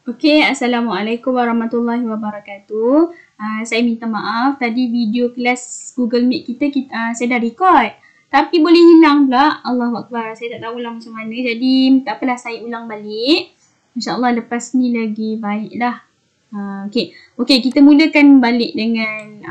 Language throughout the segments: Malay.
Okey, Assalamualaikum warahmatullahi wabarakatuh. Saya minta maaf, tadi video kelas Google Meet kita saya dah record. Tapi boleh hilang pula. Allahuakbar, saya tak tahu lah macam mana. Jadi, tak apalah, saya ulang balik. InsyaAllah lepas ni lagi baiklah. Okey, kita mulakan balik dengan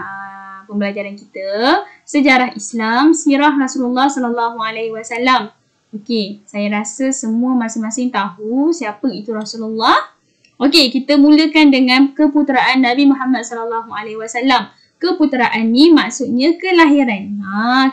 pembelajaran kita. Sejarah Islam, sirah Rasulullah sallallahu alaihi wasallam. Okey, saya rasa semua masing-masing tahu siapa itu Rasulullah. Okey, kita mulakan dengan keputeraan Nabi Muhammad sallallahu alaihi wasallam. Keputeraan ni maksudnya kelahiran.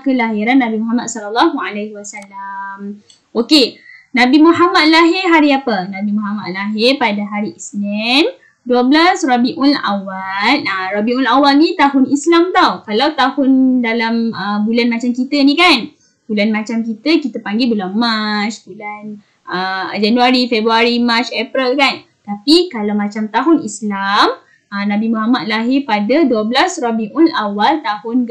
Kelahiran Nabi Muhammad sallallahu alaihi wasallam. Okey, Nabi Muhammad lahir hari apa? Nabi Muhammad lahir pada hari Isnin, 12 Rabiul Awal. Rabiul Awal ni tahun Islam tau. Kalau tahun dalam bulan macam kita ni kan, bulan macam kita panggil bulan Mac, bulan Januari, Februari, Mac, April kan. Tapi kalau macam tahun Islam, Nabi Muhammad lahir pada 12 Rabiul Awal tahun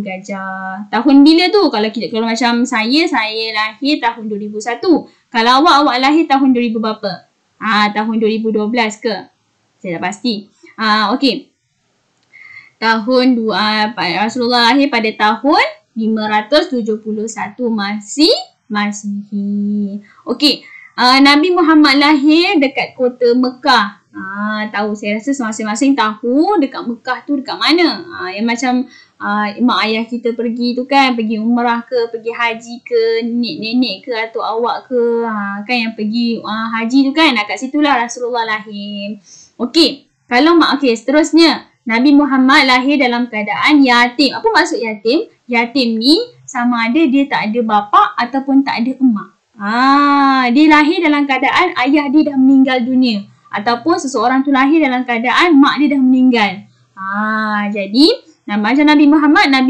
gajah. Tahun bila tu? Kalau macam saya lahir tahun 2001. Kalau awak lahir tahun 2000 berapa? Tahun 2012 ke? Saya tak pasti. Okey. Rasulullah lahir pada tahun 571 Masihi. Okey. Nabi Muhammad lahir dekat kota Mekah. Tahu, saya rasa masing-masing tahu dekat Mekah tu dekat mana. Yang macam mak ayah kita pergi tu kan, pergi umrah ke, pergi haji ke, nenek-nenek ke atau awak ke, kan yang pergi haji tu kan, kat situlah Rasulullah lahir. Okey, seterusnya Nabi Muhammad lahir dalam keadaan yatim. Apa maksud yatim? Yatim ni sama ada dia tak ada bapa ataupun tak ada emak. Dia lahir dalam keadaan ayah dia dah meninggal dunia. Ataupun seseorang tu lahir dalam keadaan mak dia dah meninggal. Jadi, macam Nabi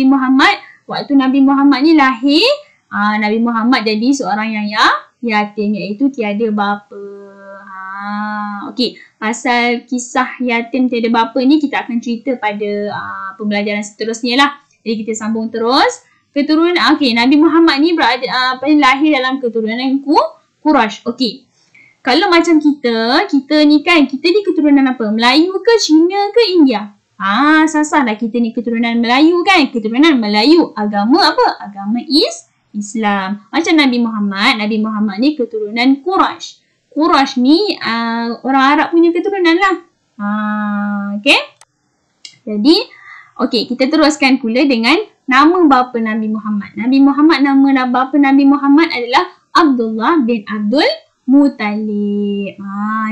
Muhammad, waktu Nabi Muhammad ni lahir, Nabi Muhammad jadi seorang yang yatim, iaitu tiada bapa. Okey, pasal kisah yatim tiada bapa ni kita akan cerita pada pembelajaran seterusnya lah. Jadi kita sambung terus. Keturunan, Nabi Muhammad ni lahir dalam keturunan Quraisy. Okey. Kalau macam kita ni kan, kita ni keturunan apa? Melayu ke, Cina ke, India? Sasah lah kita ni keturunan Melayu kan? Keturunan Melayu. Agama apa? Agama Islam. Macam Nabi Muhammad ni keturunan Quraisy. Quraisy ni orang Arab punya keturunan lah. Okey. Jadi, kita teruskan pula dengan nama bapa Nabi Muhammad. Nama bapa Nabi Muhammad adalah Abdullah bin Abdul Muttalib.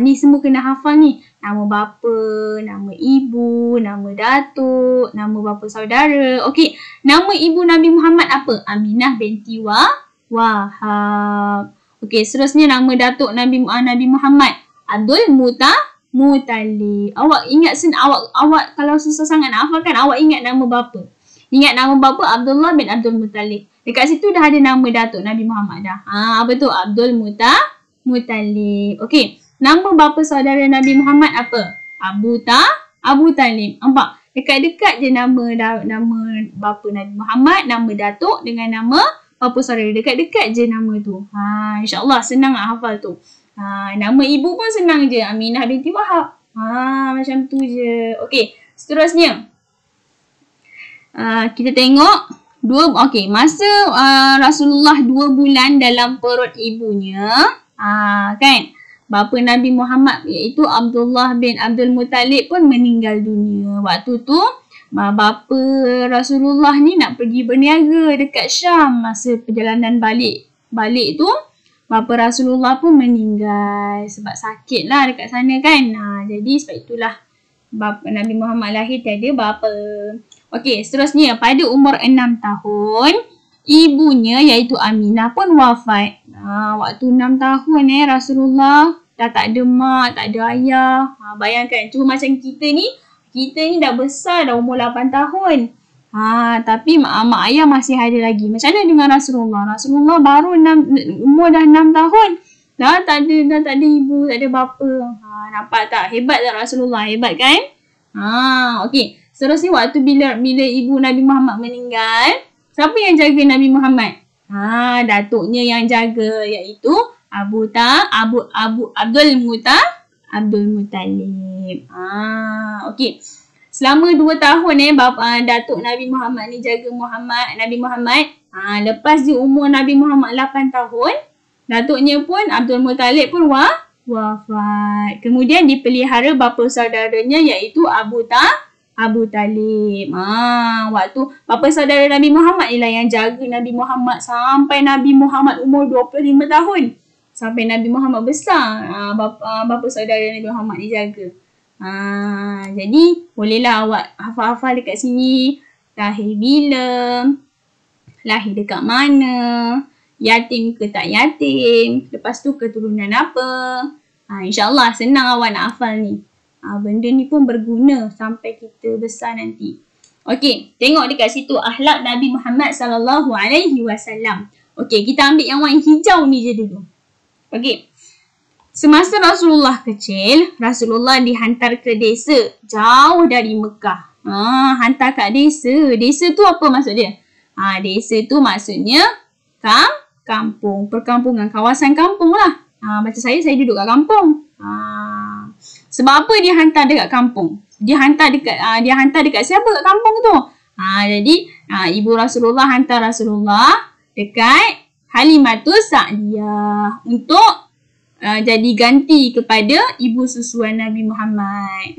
Ni semua kena hafal ni. Nama bapa, nama ibu, nama datuk, nama bapa saudara. Okey, nama ibu Nabi Muhammad apa? Aminah binti Wahab. Okey, seterusnya nama datuk Nabi Muhammad Abdul Muttalib. Awak ingat awak kalau susah sangat nak hafalkan, awak ingat nama bapa. Ingat nama bapa Abdullah bin Abdul Muttalib. Dekat situ dah ada nama datuk Nabi Muhammad dah. Apa tu? Abdul Muttalib. Okey. Nama bapa saudara Nabi Muhammad apa? Abu Talib. Nampak? Dekat-dekat je nama bapa Nabi Muhammad, nama datuk dengan nama bapa saudara. Dekat-dekat je nama tu. InsyaAllah senang nak hafal tu. Nama ibu pun senang je. Aminah binti Wahab. Macam tu je. Okey. Seterusnya. Kita tengok masa Rasulullah 2 bulan dalam perut ibunya, kan, bapa Nabi Muhammad iaitu Abdullah bin Abdul Muttalib pun meninggal dunia. Waktu tu bapa Rasulullah ni nak pergi berniaga dekat Syam. Masa perjalanan balik tu, bapa Rasulullah pun meninggal sebab sakit lah dekat sana kan. Jadi sebab itulah bapa Nabi Muhammad lahir tiada bapa. Okey, seterusnya pada umur 6 tahun, ibunya iaitu Aminah pun wafat. Waktu 6 tahun Rasulullah dah tak ada mak, tak ada ayah. Bayangkan, cuma macam kita ni dah besar, dah umur 8 tahun. Tapi mak ayah masih ada lagi. Macam mana dengan Rasulullah? Rasulullah baru umur dah 6 tahun. Dah tak ada ibu, tak ada bapa. Nampak tak? Hebat tak Rasulullah? Hebat kan? Okey. Seterusnya waktu bila ibu Nabi Muhammad meninggal, siapa yang jaga Nabi Muhammad? Datuknya yang jaga, iaitu Abdul Abdul Muttalib. Okey. Selama 2 tahun Datuk Nabi Muhammad ni jaga Nabi Muhammad. Lepas di umur Nabi Muhammad 8 tahun, datuknya pun Abdul Muttalib pun wafat. Kemudian dipelihara bapa saudaranya iaitu Abu Talib. Waktu bapa saudara Nabi Muhammad ialah yang jaga Nabi Muhammad sampai Nabi Muhammad umur 25 tahun. Sampai Nabi Muhammad besar, bapa saudara Nabi Muhammad dijaga. Jadi bolehlah awak hafal-hafal dekat sini. Lahir bila, lahir dekat mana, yatim ke tak yatim, lepas tu keturunan apa. InsyaAllah senang awak nak hafal ni. Benda ni pun berguna sampai kita besar nanti. Okey, tengok dekat situ akhlak Nabi Muhammad SAW. Okey, kita ambil yang warna hijau ni je dulu. Okey. Semasa Rasulullah kecil, Rasulullah dihantar ke desa jauh dari Mekah. Hantar kat desa. Desa tu apa maksud dia? Desa tu maksudnya kampung, perkampungan, kawasan kampung lah. Macam saya duduk kat kampung. Sebab apa dia hantar dekat kampung? Dia hantar dekat siapa kat kampung tu? Jadi ibu Rasulullah hantar Rasulullah dekat Halimatus Sa'diyah untuk jadi ganti kepada ibu susuan Nabi Muhammad.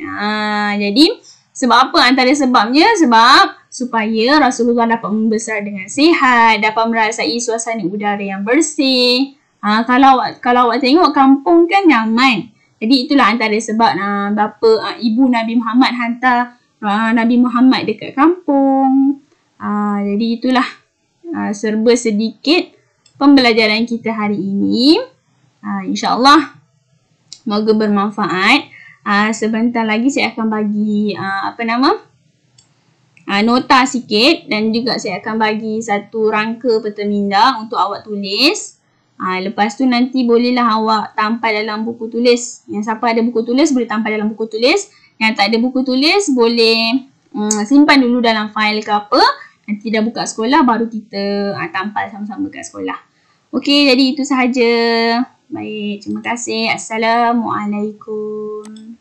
Jadi sebab apa antara sebabnya? Sebab supaya Rasulullah dapat membesar dengan sihat, dapat merasai suasana udara yang bersih. Kalau awak tengok kampung kan nyaman. Jadi itulah antara sebab ibu Nabi Muhammad hantar Nabi Muhammad dekat kampung. Jadi itulah serba sedikit pembelajaran kita hari ini. InsyaAllah semoga bermanfaat. Sebentar lagi saya akan bagi nota sikit dan juga saya akan bagi satu rangka peta minda untuk awak tulis. Lepas tu nanti bolehlah awak tampal dalam buku tulis. Yang siapa ada buku tulis boleh tampal dalam buku tulis. Yang tak ada buku tulis boleh simpan dulu dalam fail ke apa. Nanti dah buka sekolah baru kita tampal sama-sama kat sekolah. Okey, jadi itu sahaja. Baik, terima kasih. Assalamualaikum.